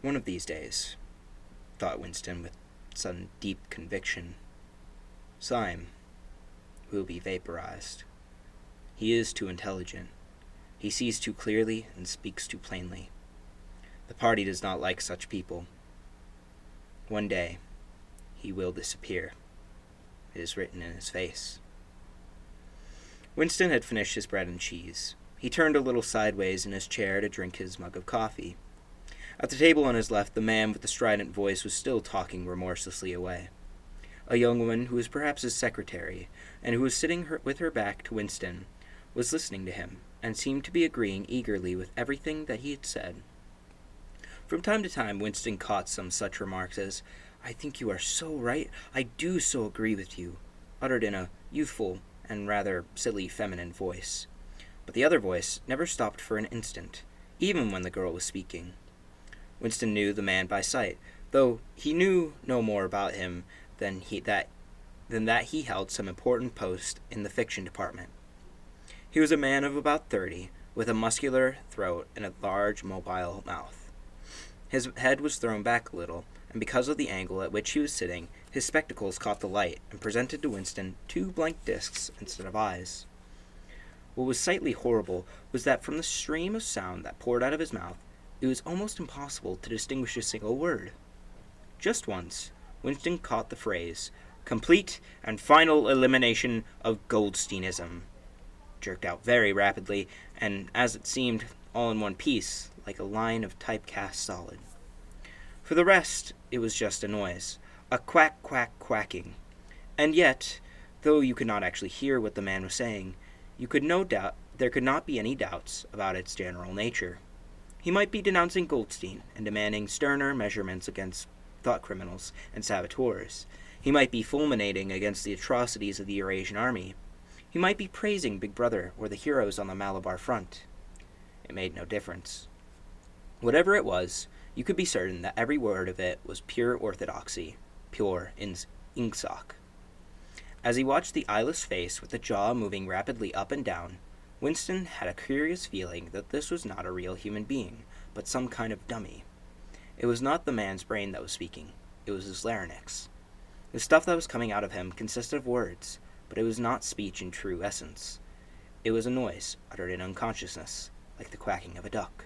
One of these days, thought Winston with sudden deep conviction, Syme will be vaporized. He is too intelligent. He sees too clearly and speaks too plainly. The party does not like such people. One day, he will disappear. It is written in his face. Winston had finished his bread and cheese. He turned a little sideways in his chair to drink his mug of coffee. At the table on his left, the man with the strident voice was still talking remorselessly away. A young woman, who was perhaps his secretary, and who was sitting with her back to Winston, was listening to him, and seemed to be agreeing eagerly with everything that he had said. From time to time, Winston caught some such remarks as, "I think you are so right, I do so agree with you," uttered in a youthful and rather silly feminine voice. But the other voice never stopped for an instant, even when the girl was speaking. Winston knew the man by sight, though he knew no more about him than that he held some important post in the fiction department. He was a man of about 30, with a muscular throat and a large, mobile mouth. His head was thrown back a little, and because of the angle at which he was sitting, his spectacles caught the light and presented to Winston two blank discs instead of eyes. What was slightly horrible was that from the stream of sound that poured out of his mouth, it was almost impossible to distinguish a single word. Just once, Winston caught the phrase, "complete and final elimination of Goldsteinism," jerked out very rapidly, and, as it seemed, all in one piece, like a line of typecast solid. For the rest, it was just a noise, a quack, quack, quacking. And yet, though you could not actually hear what the man was saying, there could not be any doubts about its general nature. He might be denouncing Goldstein and demanding sterner measurements against thought criminals and saboteurs. He might be fulminating against the atrocities of the Eurasian army. He might be praising Big Brother or the heroes on the Malabar front. It made no difference. Whatever it was, you could be certain that every word of it was pure orthodoxy, pure ingsoc. As he watched the eyeless face with the jaw moving rapidly up and down, Winston had a curious feeling that this was not a real human being, but some kind of dummy. It was not the man's brain that was speaking. It was his larynx. The stuff that was coming out of him consisted of words, but it was not speech in true essence. It was a noise uttered in unconsciousness, like the quacking of a duck.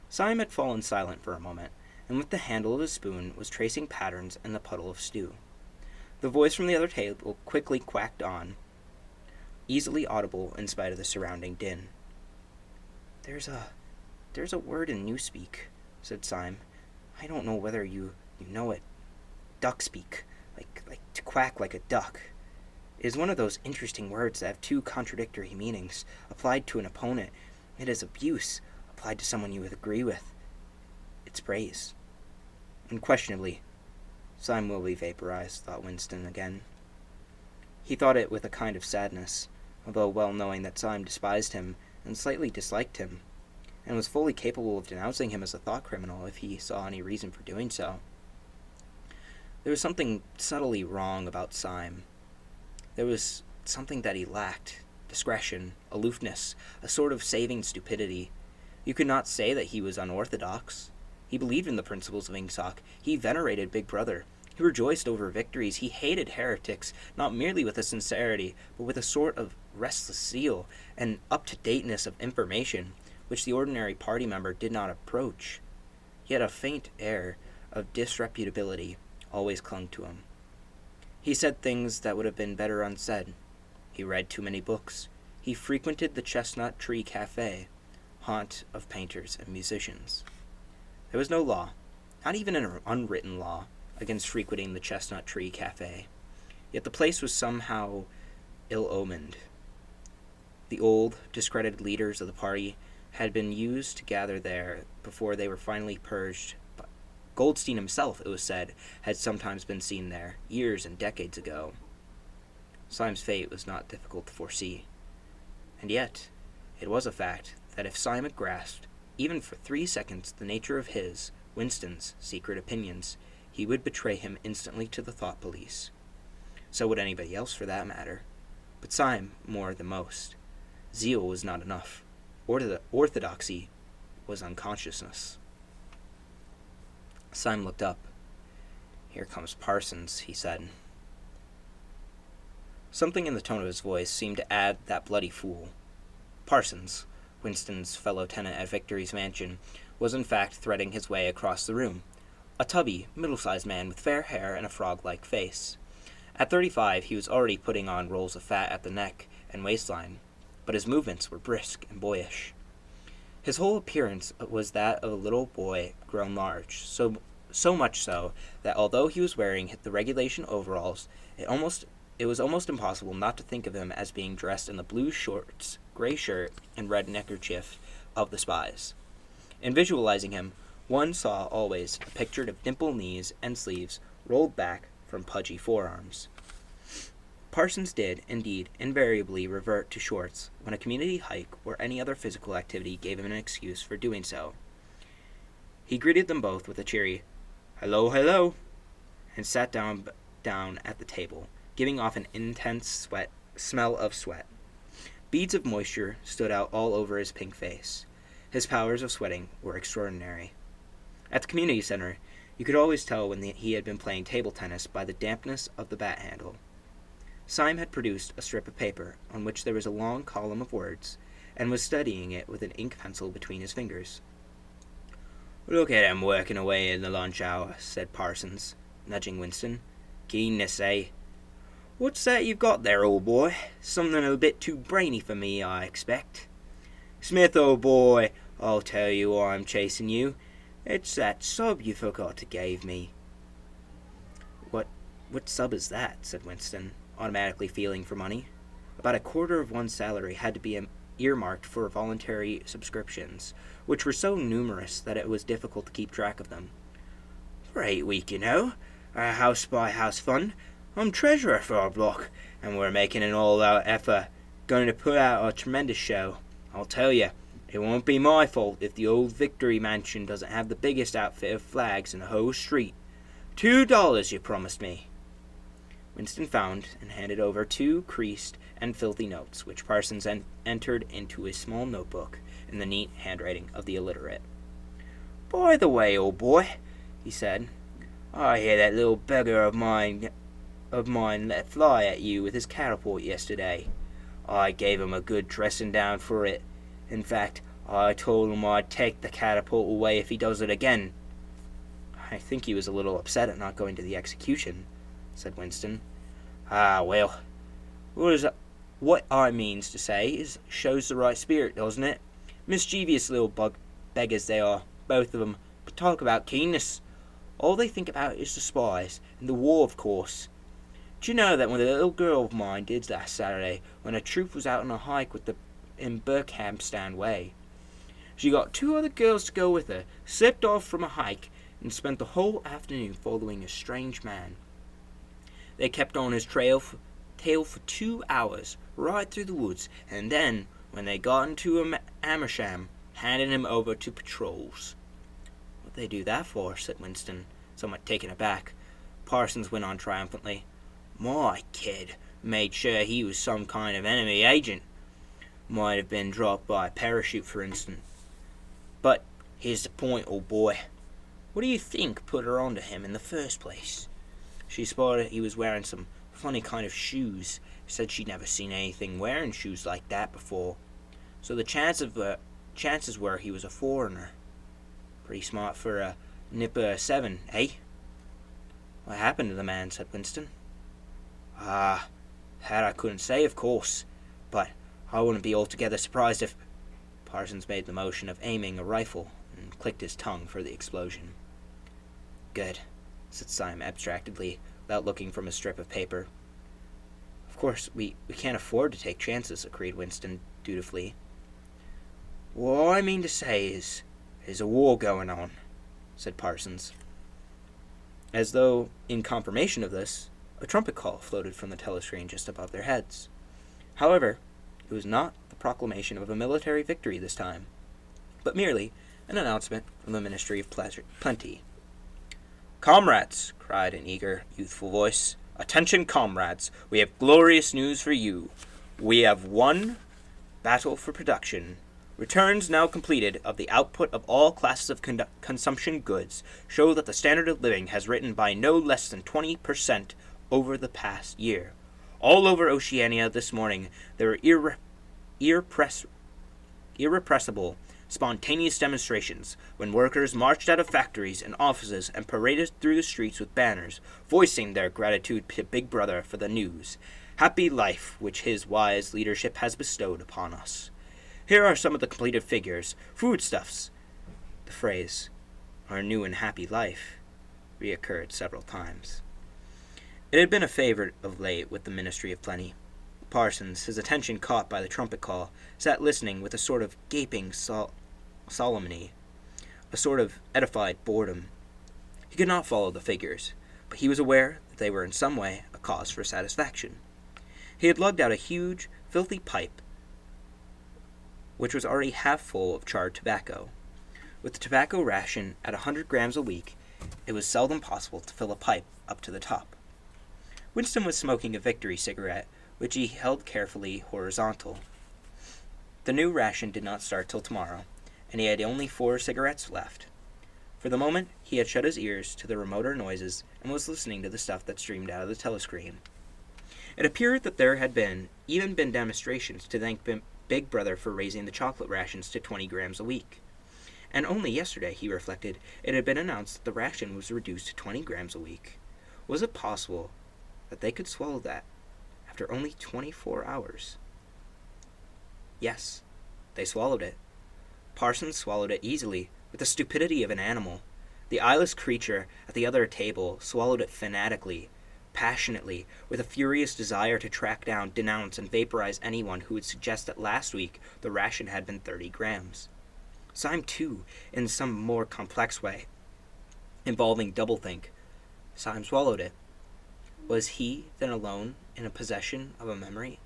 Syme had fallen silent for a moment, and with the handle of his spoon was tracing patterns in the puddle of stew. The voice from the other table quickly quacked on, easily audible in spite of the surrounding din. There's a word in Newspeak," said Syme. "I don't know whether you know it. Duck-speak, like to quack like a duck. It is one of those interesting words that have two contradictory meanings. Applied to an opponent, it is abuse. Applied to someone you would agree with, it's praise." Unquestionably, Syme will be vaporized, thought Winston again. He thought it with a kind of sadness, although well knowing that Syme despised him and slightly disliked him, and was fully capable of denouncing him as a thought criminal if he saw any reason for doing so. There was something subtly wrong about Syme. There was something that he lacked: discretion, aloofness, a sort of saving stupidity. You could not say that he was unorthodox. He believed in the principles of Ingsoc. He venerated Big Brother. He rejoiced over victories. He hated heretics, not merely with a sincerity, but with a sort of restless zeal and up-to-dateness of information, which the ordinary party member did not approach. Yet a faint air of disreputability always clung to him. He said things that would have been better unsaid. He read too many books. He frequented the Chestnut Tree Cafe, haunt of painters and musicians. There was no law, not even an unwritten law, against frequenting the Chestnut Tree Cafe. Yet the place was somehow ill-omened. The old, discredited leaders of the party had been used to gather there before they were finally purged. Goldstein himself, it was said, had sometimes been seen there, years and decades ago. Syme's fate was not difficult to foresee. And yet, it was a fact that if Syme had grasped, even for 3 seconds, the nature of his, Winston's, secret opinions, he would betray him instantly to the thought police. So would anybody else, for that matter. But Syme more than most. Zeal was not enough. Orthodoxy was unconsciousness. Syme looked up. "Here comes Parsons," he said. Something in the tone of his voice seemed to add that bloody fool. Parsons, Winston's fellow tenant at Victory's mansion, was in fact threading his way across the room. A tubby, middle-sized man with fair hair and a frog-like face. At 35, he was already putting on rolls of fat at the neck and waistline, but his movements were brisk and boyish. His whole appearance was that of a little boy grown large, so much so that although he was wearing the regulation overalls, it was almost impossible not to think of him as being dressed in the blue shorts, gray shirt, and red neckerchief of the spies. In visualizing him, one saw always a picture of dimpled knees and sleeves rolled back from pudgy forearms. Parsons did, indeed, invariably revert to shorts when a community hike or any other physical activity gave him an excuse for doing so. He greeted them both with a cheery, "Hello, hello," and sat down at the table, giving off an intense smell of sweat. Beads of moisture stood out all over his pink face. His powers of sweating were extraordinary. At the community center, you could always tell when he had been playing table tennis by the dampness of the bat handle. Syme had produced a strip of paper on which there was a long column of words, and was studying it with an ink pencil between his fingers. "Look at 'em working away in the lunch hour," said Parsons, nudging Winston. "Keenness, eh? What's that you've got there, old boy? Something a bit too brainy for me, I expect. Smith, old boy, I'll tell you why I'm chasing you. It's that sub you forgot to give me." What sub is that?" said Winston, automatically feeling for money. About a quarter of one's salary had to be earmarked for voluntary subscriptions, which were so numerous that it was difficult to keep track of them. "For 8 weeks, you know. House by house fund. I'm treasurer for our block, and we're making an all-out effort. Going to put out a tremendous show. I'll tell you, it won't be my fault if the old Victory Mansion doesn't have the biggest outfit of flags in the whole street. $2 you promised me." Winston found and handed over 2 creased and filthy notes, which Parsons entered into his small notebook in the neat handwriting of the illiterate. "By the way, old boy," he said, "I hear that little beggar of mine let fly at you with his catapult yesterday. I gave him a good dressing down for it. In fact, I told him I'd take the catapult away if he does it again." "I think he was a little upset at not going to the execution," said Winston. "Ah, well, what I means to say is shows the right spirit, doesn't it? Mischievous little beggars they are, both of 'em, but talk about keenness. All they think about is the spies, and the war, of course. Do you know that when a little girl of mine did last Saturday, when a troop was out on a hike in Berkhamsted Way, she got 2 other girls to go with her, slipped off from a hike, and spent the whole afternoon following a strange man. They kept on his tail for 2 hours, right through the woods, and then, when they got into Amersham, handed him over to patrols." "What'd they do that for?" said Winston, somewhat taken aback. Parsons went on triumphantly. "My kid made sure he was some kind of enemy agent. Might have been dropped by a parachute, for instance. But here's the point, old boy. What do you think put her onto him in the first place? She spotted he was wearing some funny kind of shoes. Said she'd never seen anything wearing shoes like that before. So the chances were he was a foreigner. Pretty smart for a nipper 7, eh?" "What happened to the man?" said Winston. "Ah, that I couldn't say, of course. But I wouldn't be altogether surprised if—" Parsons made the motion of aiming a rifle and clicked his tongue for the explosion. "Good," said Syme abstractedly, without looking from a strip of paper. "Of course, we can't afford to take chances," agreed Winston dutifully. "What I mean to say is, there's a war going on," said Parsons. As though in confirmation of this, a trumpet call floated from the telescreen just above their heads. However, it was not the proclamation of a military victory this time, but merely an announcement from the Ministry of Plenty. "Comrades," cried an eager, youthful voice. "Attention, comrades. We have glorious news for you. We have won battle for production. Returns now completed of the output of all classes of consumption goods show that the standard of living has risen by no less than 20% over the past year. All over Oceania this morning there were irrepressible, spontaneous demonstrations when workers marched out of factories and offices and paraded through the streets with banners, voicing their gratitude to Big Brother for the news, happy life which his wise leadership has bestowed upon us. Here are some of the completed figures, foodstuffs. The phrase, our new and happy life, reoccurred several times. It had been a favorite of late with the Ministry of Plenty. Parsons, his attention caught by the trumpet call, sat listening with a sort of gaping solemnity, a sort of edified boredom. He could not follow the figures, but he was aware that they were in some way a cause for satisfaction. He had lugged out a huge, filthy pipe, which was already half full of charred tobacco. With the tobacco ration at 100 grams a week, it was seldom possible to fill a pipe up to the top. Winston was smoking a Victory cigarette, which he held carefully horizontal. The new ration did not start till tomorrow, and he had only 4 cigarettes left. For the moment, he had shut his ears to the remoter noises and was listening to the stuff that streamed out of the telescreen. It appeared that there had even been demonstrations to thank Big Brother for raising the chocolate rations to 20 grams a week. And only yesterday, he reflected, it had been announced that the ration was reduced to 20 grams a week. Was it possible that they could swallow that after only 24 hours? Yes, they swallowed it. Parsons swallowed it easily, with the stupidity of an animal. The eyeless creature at the other table swallowed it fanatically, passionately, with a furious desire to track down, denounce, and vaporize anyone who would suggest that last week the ration had been 30 grams. Syme, too, in some more complex way, involving doublethink. Syme swallowed it. Was he, then, alone in a possession of a memory?